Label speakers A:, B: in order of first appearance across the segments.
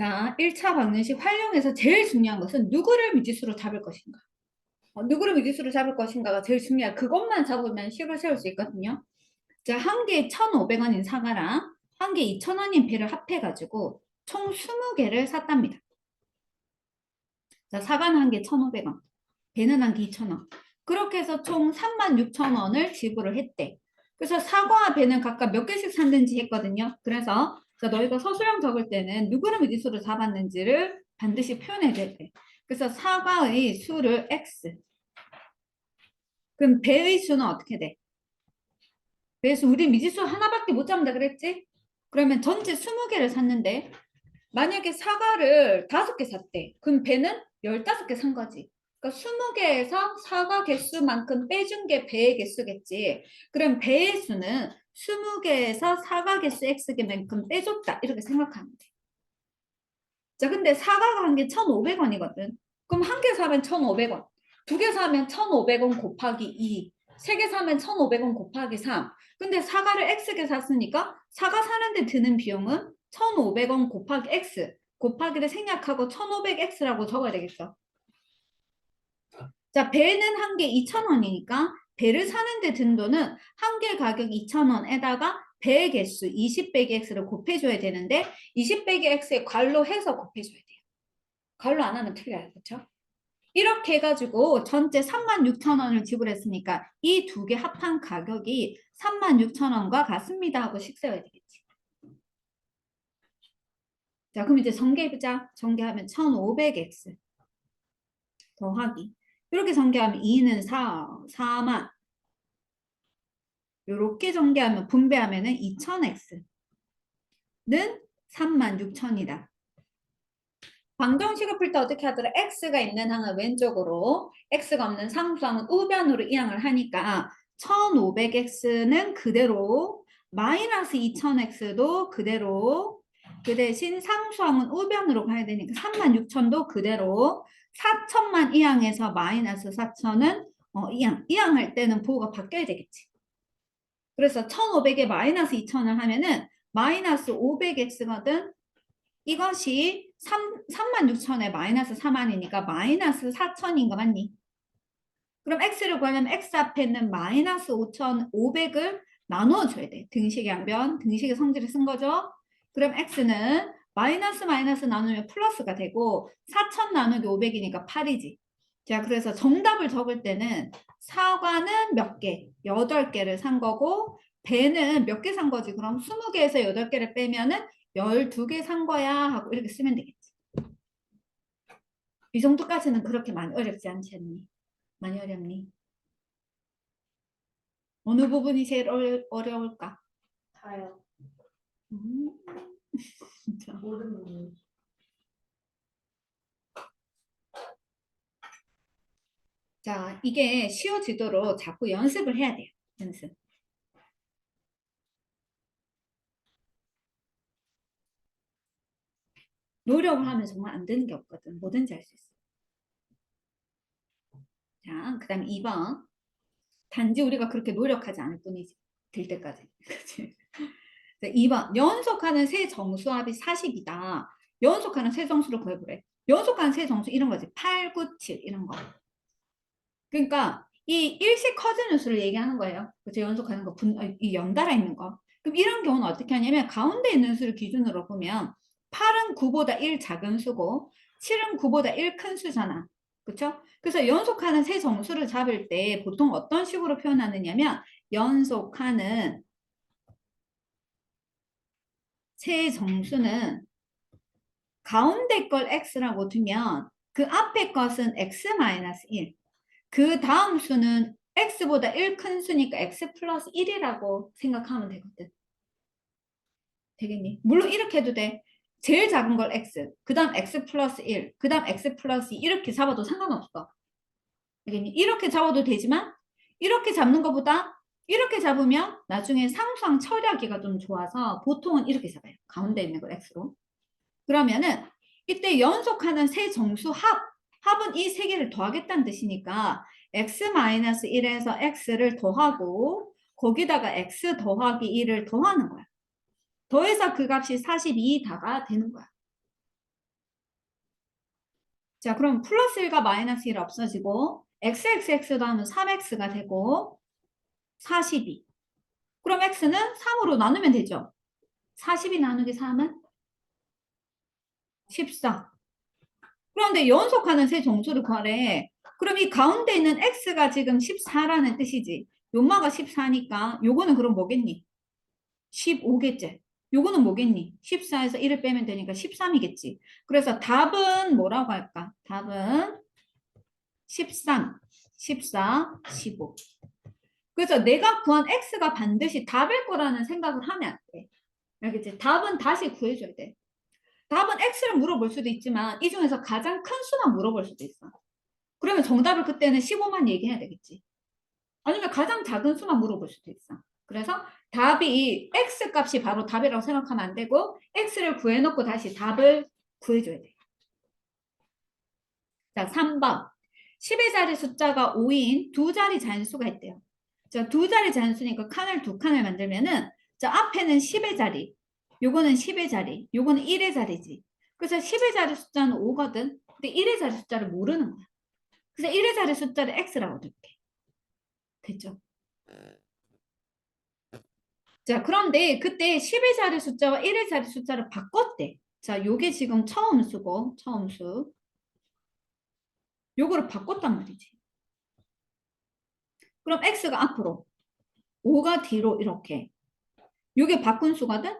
A: 자, 1차 방정식 활용해서 제일 중요한 것은 누구를 미지수로 잡을 것인가. 누구를 미지수로 잡을 것인가가 제일 중요해요. 그것만 잡으면 식을 세울 수 있거든요. 자, 한 개에 1,500원인 사과랑 한 개에 2,000원인 배를 합해가지고 총 20개를 샀답니다. 자, 사과는 한 개에 1,500원, 배는 한 개 2,000원. 그렇게 해서 총 36,000원을 지불을 했대. 그래서 사과와 배는 각각 몇 개씩 샀는지 했거든요. 그래서 자, 너희가 서술형 적을 때는 누구를 미지수로 잡았는지를 반드시 표현해줘야 돼. 그래서 사과의 수를 x. 그럼 배의 수는 어떻게 돼? 배의 수, 우리 미지수 하나밖에 못 잡는다 그랬지? 그러면 전체 20개를 샀는데 만약에 사과를 5개 샀대. 그럼 배는 15개 산 거지. 그러니까 20개에서 사과 개수만큼 빼준 게 배의 개수겠지. 그럼 배의 수는 20개에서 사과 개수 x개만큼 빼줬다. 이렇게 생각하면 돼. 자, 근데 사과가 한 개 1,500원이거든. 그럼 한 개 사면 1,500원. 두 개 사면 1,500원 곱하기 2. 세 개 사면 1,500원 곱하기 3. 근데 사과를 x개 샀으니까 사과 사는데 드는 비용은 1,500원 곱하기 x. 곱하기를 생략하고 1,500x라고 적어야 되겠어. 자, 배는 한 개 2,000원이니까 배를 사는데 든 돈은 한 개 가격 2,000원에다가 배의 개수 20 빼기 x를 곱해줘야 되는데 20 빼기 x에 괄호해서 곱해줘야 돼요. 괄호 안 하면 틀려요. 그렇죠? 이렇게 해가지고 전체 36,000원을 지불했으니까 이 두 개 합한 가격이 36,000원과 같습니다 하고 식 세워야 되겠지. 자, 그럼 이제 전개해보자. 전개하면 1,500x 더하기 이렇게 전개하면 2는 4만 이렇게 전개하면 분배하면은 2,000x는 36,000이다. 방정식을 풀 때 어떻게 하더라? x가 있는 항은 왼쪽으로, x가 없는 상수항은 우변으로 이항을 하니까 1,500x는 그대로, 마이너스 2,000x도 그대로, 그 대신 상수항은 우변으로 가야 되니까 36,000도 그대로, 4,000만 이항에서 마이너스 4,000은 이항할 때는 보호가 바뀌어야 되겠지. 그래서 1,500에 마이너스 2,000을 하면은 마이너스 500x거든. 이것이 36,000에 마이너스 4만이니까 마이너스 4,000인 거 맞니? 그럼 x를 구하려면 x 앞에 있는 마이너스 5,500을 나누어줘야 돼. 등식 양변, 등식의 성질을 쓴 거죠. 그럼 x는 마이너스 마이너스 나누면 플러스가 되고 4,000 나누기 500이니까 8이지. 자, 그래서 정답을 적을 때는 사과는 몇 개? 8개를 산 거고 배는 몇 개 산 거지? 그럼 20개에서 8개를 빼면은 12개 산 거야 하고 이렇게 쓰면 되겠지. 이 정도까지는 그렇게 많이 어렵지 않지 않니? 많이 어렵니? 어느 부분이 제일 어려울까?
B: 다요.
A: 음, 진짜.
B: 모든 부분.
A: 자, 이게 쉬워지도록 자꾸 연습을 해야 돼요. 연습. 노력을 하면 정말 안 되는 게 없거든. 뭐든지 할 수 있어. 자, 그 다음에 2번. 단지 우리가 그렇게 노력하지 않을 뿐이지. 될 때까지. 그치? 자, 2번. 연속하는 세 정수합이 40이다. 연속하는 세 정수를 구해보래. 연속하는 세 정수 이런 거지. 8, 9, 7 이런 거. 그러니까 이 일식 커지는 수를 얘기하는 거예요. 그죠? 연속하는 거, 이 연달아 있는 거. 그럼 이런 경우는 어떻게 하냐면 가운데 있는 수를 기준으로 보면 8은 9보다 1 작은 수고 7은 9보다 1 큰 수잖아. 그렇죠? 그래서 연속하는 세 정수를 잡을 때 보통 어떤 식으로 표현하느냐면 연속하는 세 정수는 가운데 걸 x라고 두면 그 앞에 것은 x-1. 그 다음 수는 x보다 1 큰 수니까 x 플러스 1이라고 생각하면 되거든. 되겠니? 물론 이렇게 해도 돼. 제일 작은 걸 x, 그 다음 x 플러스 1, 그 다음 x 플러스 2 이렇게 잡아도 상관없어. 되겠니? 이렇게 잡아도 되지만 이렇게 잡는 것보다 이렇게 잡으면 나중에 상수항 처리하기가 좀 좋아서 보통은 이렇게 잡아요. 가운데 있는 걸 x로. 그러면은 이때 연속하는 세 정수 합은 이 세 개를 더하겠다는 뜻이니까 x-1에서 x를 더하고 거기다가 x 더하기 1을 더하는 거야. 더해서 그 값이 42다가 되는 거야. 자, 그럼 플러스 1과 마이너스 1 없어지고 xxx도 하면 3x가 되고 42. 그럼 x는 3으로 나누면 되죠. 42 나누기 3은 14. 그런데 연속하는 세 정수를 구하래. 그럼 이 가운데 있는 x가 지금 14라는 뜻이지. 요마가 14니까 요거는 그럼 뭐겠니? 15겠지. 요거는 뭐겠니? 14에서 1을 빼면 되니까 13이겠지. 그래서 답은 뭐라고 할까? 답은 13, 14, 15. 그래서 내가 구한 x가 반드시 답일 거라는 생각을 하면 안 돼. 알겠지? 답은 다시 구해줘야 돼. 답은 x를 물어볼 수도 있지만 이 중에서 가장 큰 수만 물어볼 수도 있어. 그러면 정답을 그때는 15만 얘기해야 되겠지. 아니면 가장 작은 수만 물어볼 수도 있어. 그래서 답이 x 값이 바로 답이라고 생각하면 안 되고 x를 구해놓고 다시 답을 구해줘야 돼. 자, 3번. 10의 자리 숫자가 5인 두 자리 잔수가 있대요. 자, 두 자리 잔수니까 칸을 두 칸을 만들면은 자, 앞에는 10의 자리, 요거는 10의 자리, 요거는 1의 자리지. 그래서 10의 자리 숫자는 5거든. 근데 1의 자리 숫자를 모르는 거야. 그래서 1의 자리 숫자를 x라고 둘게. 됐죠? 자, 그런데 그때 10의 자리 숫자와 1의 자리 숫자를 바꿨대. 자, 요게 지금 처음 수고, 처음 수. 요거를 바꿨단 말이지. 그럼 x가 앞으로, 5가 뒤로 이렇게. 요게 바꾼 수거든?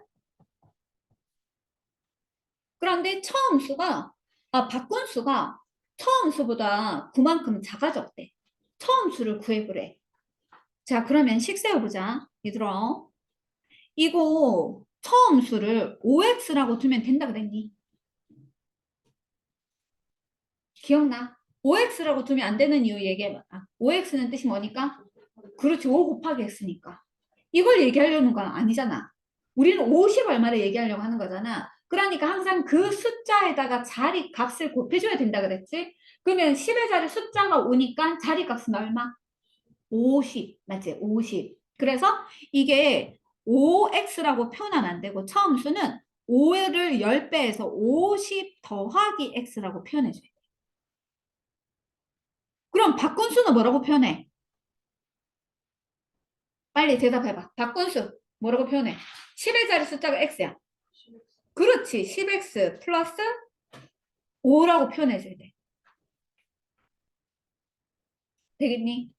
A: 그런데 처음 수가, 바꾼 수가 처음 수보다 9만큼 작아졌대. 처음 수를 구해보래. 자, 그러면 식 세워보자. 얘들아. 이거 처음 수를 5x라고 두면 된다 그랬니? 기억나? 5x라고 두면 안 되는 이유 얘기해봐. 5x는 뜻이 뭐니까? 그렇지, 5 곱하기 x니까. 이걸 얘기하려는 건 아니잖아. 우리는 50 얼마를 얘기하려고 하는 거잖아. 그러니까 항상 그 숫자에다가 자리 값을 곱해줘야 된다 그랬지? 그러면 10의 자리 숫자가 오니까 자리 값은 얼마? 50. 맞지? 50. 그래서 이게 5x라고 표현하면 안 되고 처음 수는 5를 10배에서 50 더하기 x라고 표현해줘야 돼. 그럼 바꾼 수는 뭐라고 표현해? 빨리 대답해봐. 바꾼 수 뭐라고 표현해? 10의 자리 숫자가 x야. 그렇지. 10x 플러스 5라고 표현해줘야 돼. 되겠니?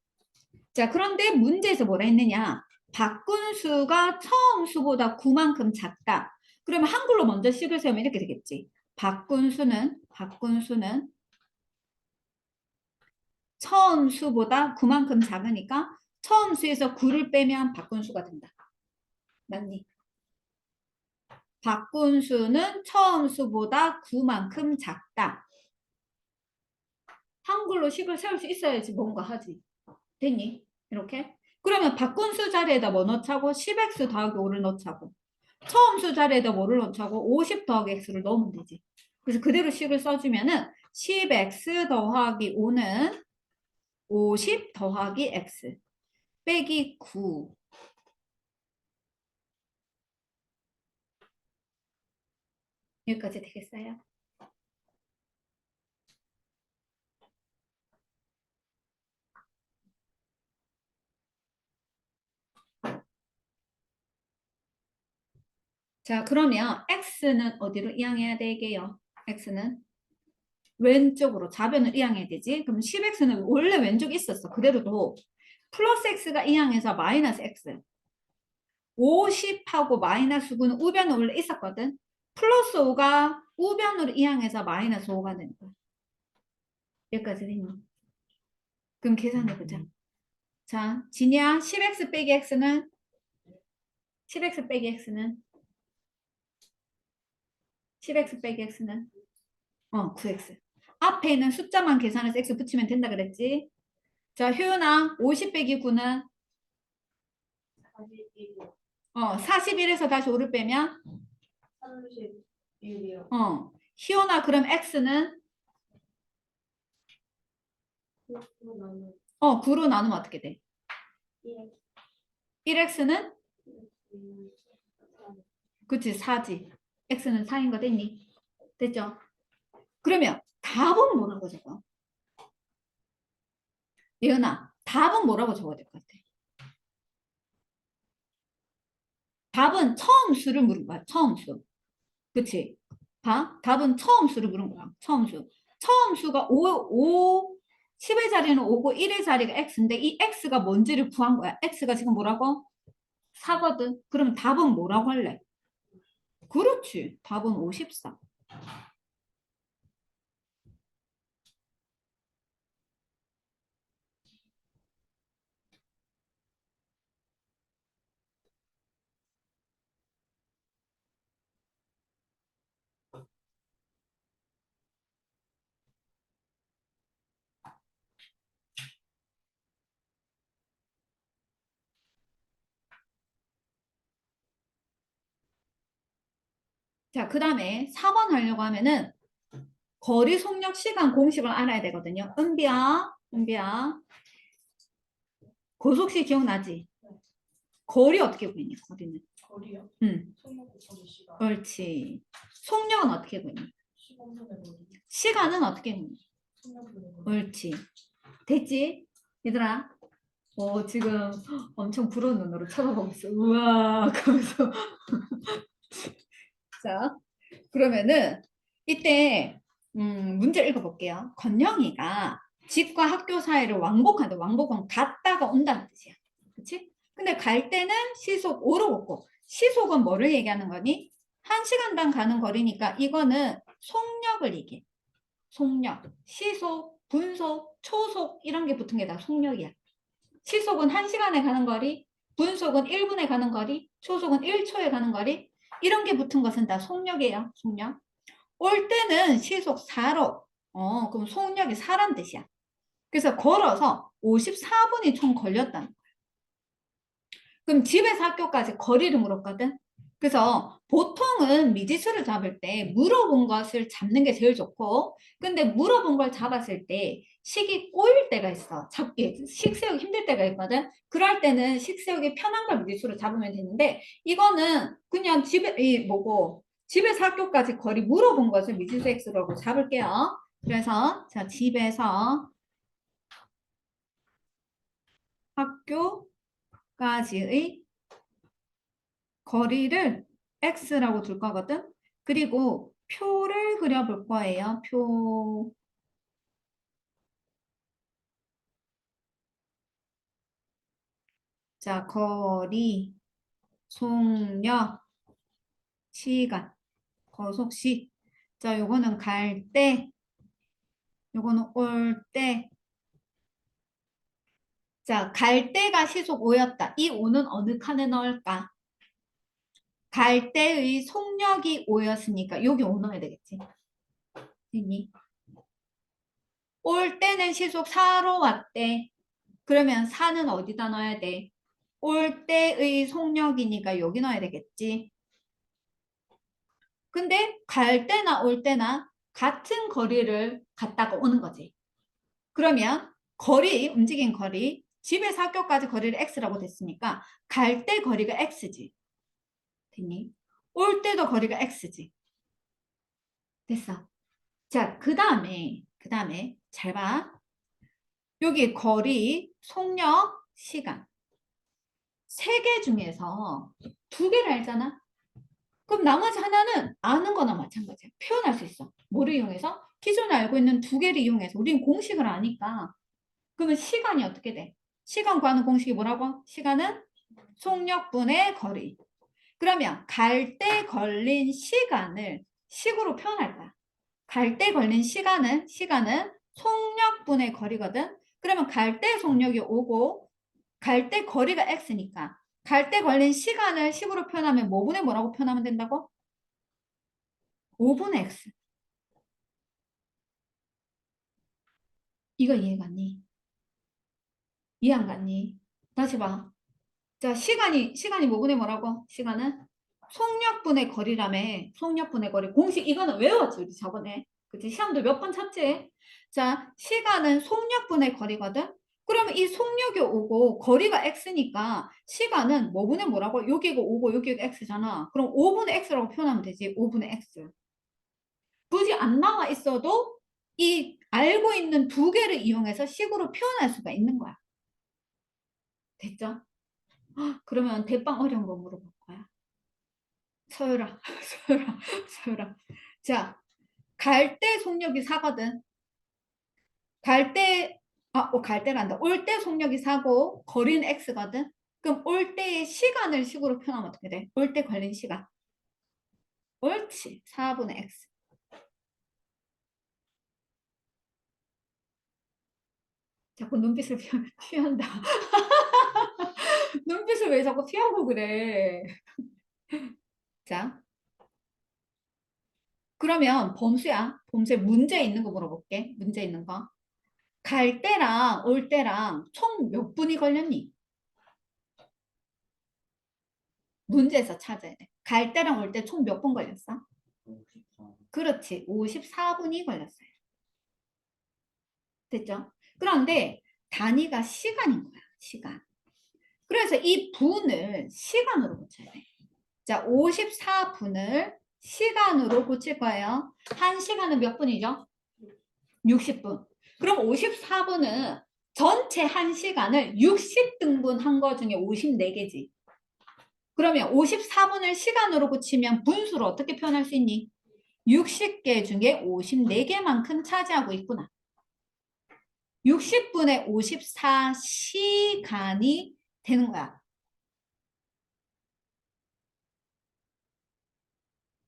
A: 자, 그런데 문제에서 뭐라 했느냐? 바꾼 수가 처음 수보다 9만큼 작다. 그러면 한글로 먼저 식을 세우면 이렇게 되겠지. 바꾼 수는 처음 수보다 9만큼 작으니까 처음 수에서 9를 빼면 바꾼 수가 된다. 맞니? 바꾼 수는 처음 수보다 9만큼 작다. 한글로 식을 세울 수 있어야지 뭔가 하지. 됐니? 이렇게? 그러면 바꾼 수 자리에다 뭐 넣자고? 10x 더하기 5를 넣자고. 처음 수 자리에다 뭐를 넣자고? 50 더하기 x를 넣으면 되지. 그래서 그대로 식을 써주면은 10x 더하기 5는 50 더하기 x 빼기 9. 여기까지 되겠어요? 자, 그러면 x는 어디로 이항해야 되게요? x는 왼쪽으로 좌변을 이항해야 되지. 그럼 10x는 원래 왼쪽에 있었어. 그대로도 플러스 x가 이항해서 마이너스 x. 50하고 마이너스 9는 우변에 원래 있었거든. 플러스 5가 우변으로 이항해서 마이너스 5가 되는 거야. 여기까지 됐니? 그럼 계산해보자. 자, 진이야 10x 빼기 x는 10x 빼기 x는 10x 빼기 x는 9x. 앞에 있는 숫자만 계산해서 x 붙이면 된다 그랬지? 자, 효연아 50 빼기 9는 41에서 다시 5를 빼면
B: 31이요.
A: 희연아 그럼 x는 9로 나누면 어떻게 돼? 1x는 그치 4지. x는 4인 거 됐니? 됐죠? 그러면 답은 뭐라고 적어? 예은아, 답은 뭐라고 적어야 될 것 같아? 답은 처음 수를 물은 거야. 처음 수. 그치? 봐. 답은 처음 수를 물은 거야. 처음 수. 처음 수가 10의 자리는 5고 1의 자리가 x인데 이 x가 뭔지를 구한 거야. x가 지금 뭐라고? 4거든. 그러면 답은 뭐라고 할래? 그렇지. 답은 54. 자, 그 다음에 4번 하려고 하면은 거리 속력 시간 공식을 알아야 되거든요. 은비야. 고속시 기억나지? 거리 어떻게 구했니? 거리는?
B: 거리요?
A: 응,
B: 속력 곱하기 시간.
A: 옳지. 속력은 어떻게 구했니?
B: 15분의 거리.
A: 시간은 어떻게 구했니?
B: 속력분의 거리.
A: 옳지. 됐지? 얘들아. 지금 엄청 부러운 눈으로 쳐다보고 있어. 우와, 그러면서. 자, 그러면은 이때 문제 읽어볼게요. 건영이가 집과 학교 사이를 왕복하는데 왕복은 갔다가 온다는 뜻이야. 그치? 근데 갈 때는 시속 5로 걷고 시속은 뭐를 얘기하는 거니? 1시간당 가는 거리니까 이거는 속력을 얘기해. 속력, 시속, 분속, 초속 이런 게 붙은 게 다 속력이야. 시속은 1시간에 가는 거리, 분속은 1분에 가는 거리, 초속은 1초에 가는 거리 이런 게 붙은 것은 다 속력이에요. 속력. 올 때는 시속 4로 그럼 속력이 4란 뜻이야. 그래서 걸어서 54분이 총 걸렸다는 거야. 그럼 집에서 학교까지 거리를 물었거든. 그래서 보통은 미지수를 잡을 때 물어본 것을 잡는 게 제일 좋고 근데 물어본 걸 잡았을 때 식이 꼬일 때가 있어. 잡기 식 세우기 힘들 때가 있거든. 그럴 때는 식 세우기 편한 걸 미지수로 잡으면 되는데 이거는 그냥 집에서 학교까지 거리 물어본 것을 미지수 x라고 잡을게요. 그래서 자 집에서 학교까지의 거리를 x라고 둘 거거든. 그리고 표를 그려볼 거예요. 표. 자, 거리, 속력, 시간, 거속시. 자, 요거는 갈 때, 요거는 올 때. 자, 갈 때가 시속 5였다. 이 5는 어느 칸에 넣을까? 갈 때의 속력이 5였으니까 여기 5 넣어야 되겠지. 됐니? 올 때는 시속 4로 왔대. 그러면 4는 어디다 넣어야 돼? 올 때의 속력이니까 여기 넣어야 되겠지. 근데 갈 때나 올 때나 같은 거리를 갔다가 오는 거지. 그러면 움직인 거리, 집에서 학교까지 거리를 x라고 됐으니까 갈 때 거리가 x지. 됐니? 올 때도 거리가 x지. 됐어. 자, 그 다음에 잘 봐. 여기 거리, 속력, 시간. 세 개 중에서 두 개를 알잖아. 그럼 나머지 하나는 아는 거나 마찬가지야. 표현할 수 있어. 뭐를 이용해서? 기존에 알고 있는 두 개를 이용해서. 우리는 공식을 아니까. 그러면 시간이 어떻게 돼? 시간 구하는 공식이 뭐라고? 시간은 속력분의 거리. 그러면 갈 때 걸린 시간을 식으로 표현할 거야. 갈 때 걸린 시간은 속력분의 거리거든. 그러면 갈 때 속력이 5고 갈 때 거리가 x니까 갈 때 걸린 시간을 식으로 표현하면 뭐분의 뭐라고 표현하면 된다고? 5분의 x. 이거 이해 갔니? 이해 안 갔니? 다시 봐. 자, 시간이 뭐분의 뭐라고? 시간은 속력분의 거리라며. 속력분의 거리. 공식 이거는 외웠지, 우리 저번에. 그치? 시험도 몇 번 쳤지? 자, 시간은 속력분의 거리거든? 그러면 이 속력이 5고 거리가 x니까 시간은 뭐분의 뭐라고? 여기가 5고 여기가 x잖아. 그럼 5분의 x라고 표현하면 되지. 5분의 x. 굳이 안 나와 있어도 이 알고 있는 두 개를 이용해서 식으로 표현할 수가 있는 거야. 됐죠? 그러면 대빵 어려운 거 물어볼 거야. 서유라, 서유라, 서유라. 자, 갈 때 속력이 4거든. 갈 때, 갈 때란다. 올 때 속력이 4고 거리는 x거든. 그럼 올 때의 시간을 식으로 표현하면 어떻게 돼? 올 때 걸린 시간. 옳지. 4분의 x. 자꾸 눈빛을 피한다. 눈빛을 왜 자꾸 피하고 그래? 자, 그러면 범수야. 범수에 문제 있는 거 물어볼게. 문제 있는 거. 갈 때랑 올 때랑 총 몇 분이 걸렸니? 문제에서 찾아야 돼. 갈 때랑 올 때 총 몇 분 걸렸어? 그렇지. 54분이 걸렸어요. 됐죠? 그런데 단위가 시간인 거야. 시간. 그래서 이 분을 시간으로 고쳐야 돼. 자, 54분을 시간으로 고칠 거예요. 한 시간은 몇 분이죠? 60분. 그럼 54분은 전체 한 시간을 60등분 한 거 중에 54개지. 그러면 54분을 시간으로 고치면 분수를 어떻게 표현할 수 있니? 60개 중에 54개만큼 차지하고 있구나. 60분의 54시간이 되는 거야.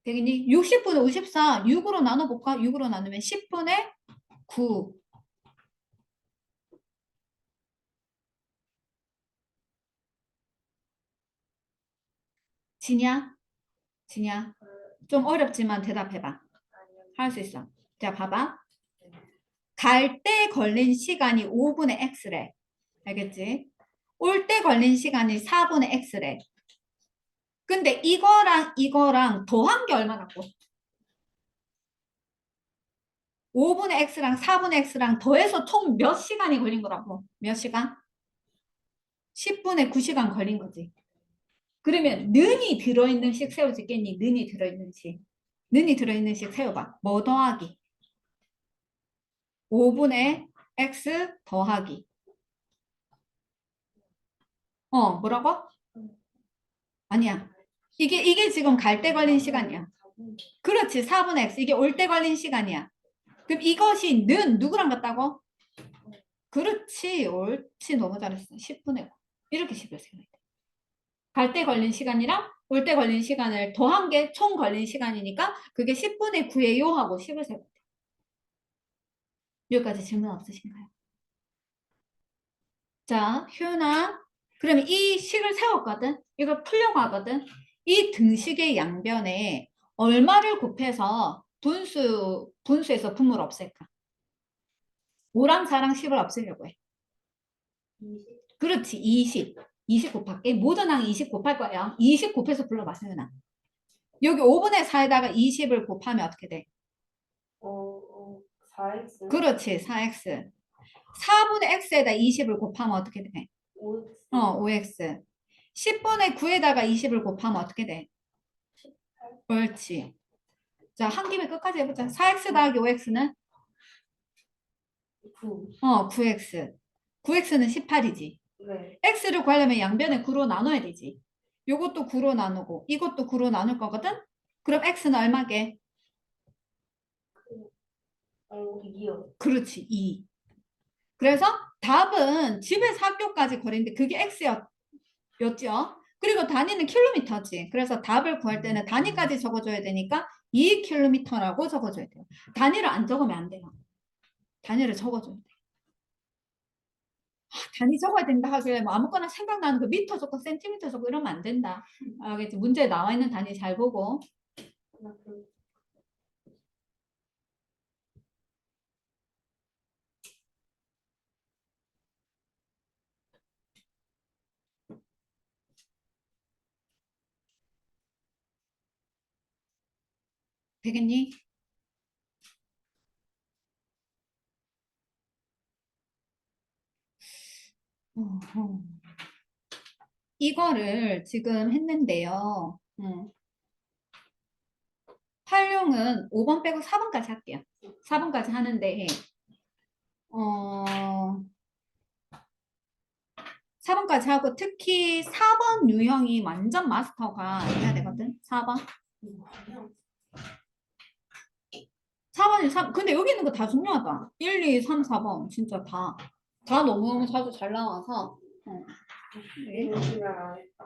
A: 되겠니? 60분의 54, 6으로 나눠볼까? 6으로 나누면 10분의 9. 지냐? 지냐? 좀 어렵지만 대답해봐. 할 수 있어. 자, 봐봐. 갈 때 걸린 시간이 5분의 x래. 알겠지? 올 때 걸린 시간이 4분의 x래. 근데 이거랑 더한 게 얼마라고? 5분의 x랑 4분의 x랑 더해서 총 몇 시간이 걸린 거라고? 몇 시간? 10분의 9시간 걸린 거지. 그러면 는이 들어있는 식 세워지겠니? 는이 들어있는 식. 는이 들어있는 식 세워봐. 뭐 더하기? 5분의 x 더하기. 뭐라고? 아니야. 이게 지금 갈 때 걸린 시간이야. 그렇지. 4분의 x. 이게 올 때 걸린 시간이야. 그럼 이것이 는 누구랑 같다고? 그렇지. 옳지. 너무 잘했어. 10분의 9. 이렇게 식을 세워야 돼. 갈 때 걸린 시간이랑 올 때 걸린 시간을 더한 게 총 걸린 시간이니까 그게 10분의 9예요 하고 10을 세워야 돼. 여기까지 질문 없으신가요? 자, 효연아. 그러면 이 식을 세웠거든? 이걸 풀려고 하거든? 이 등식의 양변에 얼마를 곱해서 분수에서 분모를 없앨까? 5랑 4랑 10을 없애려고 해. 그렇지, 20. 20 곱할게. 모든 항 20 곱할 거예요. 20 곱해서 불러봐, 효연아. 여기 5분의 4에다가 20을 곱하면 어떻게 돼?
B: 4x
A: 그렇지, 4x. 4분의 x에다 20을 곱하면 어떻게 돼?
B: 5x
A: 5x. 10분의 9에다가 20을 곱하면 어떻게 돼?
B: 18
A: 옳지. 자, 한 김에 끝까지 해보자. 4x 더하기 5x는?
B: 9
A: 9x. 9x는 18이지.
B: 네.
A: x를 구하려면 양변에 9로 나눠야 되지. 요것도 9로 나누고 이것도 9로 나눌 거거든? 그럼 x는 얼마게?
B: 2요.
A: 그렇지, 2. 그래서 답은 집에서 학교까지 거리인데 그게 x였죠. 그리고 단위는 킬로미터지. 그래서 답을 구할 때는 단위까지 적어줘야 되니까 2km라고 적어줘야 돼요. 단위를 안 적으면 안 돼요. 단위를 적어줘야 돼. 단위 적어야 된다 하길래 뭐 아무거나 생각나는 거 미터 적고 센티미터 적고 이러면 안 된다. 알겠지? 문제에 나와 있는 단위 잘 보고. 되겠니? 어허. 이거를 지금 했는데요. 활용은 5번 빼고 4번까지 할게요. 4번까지 하는데 4번까지 하고 특히 4번 유형이 완전 마스터가 해야 되거든. 4번.
B: 아니야.
A: 4번이 3. 근데 여기 있는 거 다 중요하다. 1, 2, 3, 4번. 진짜 다. 다 너무너무 자주 잘 나와서. 네.
B: 이거 안 했다.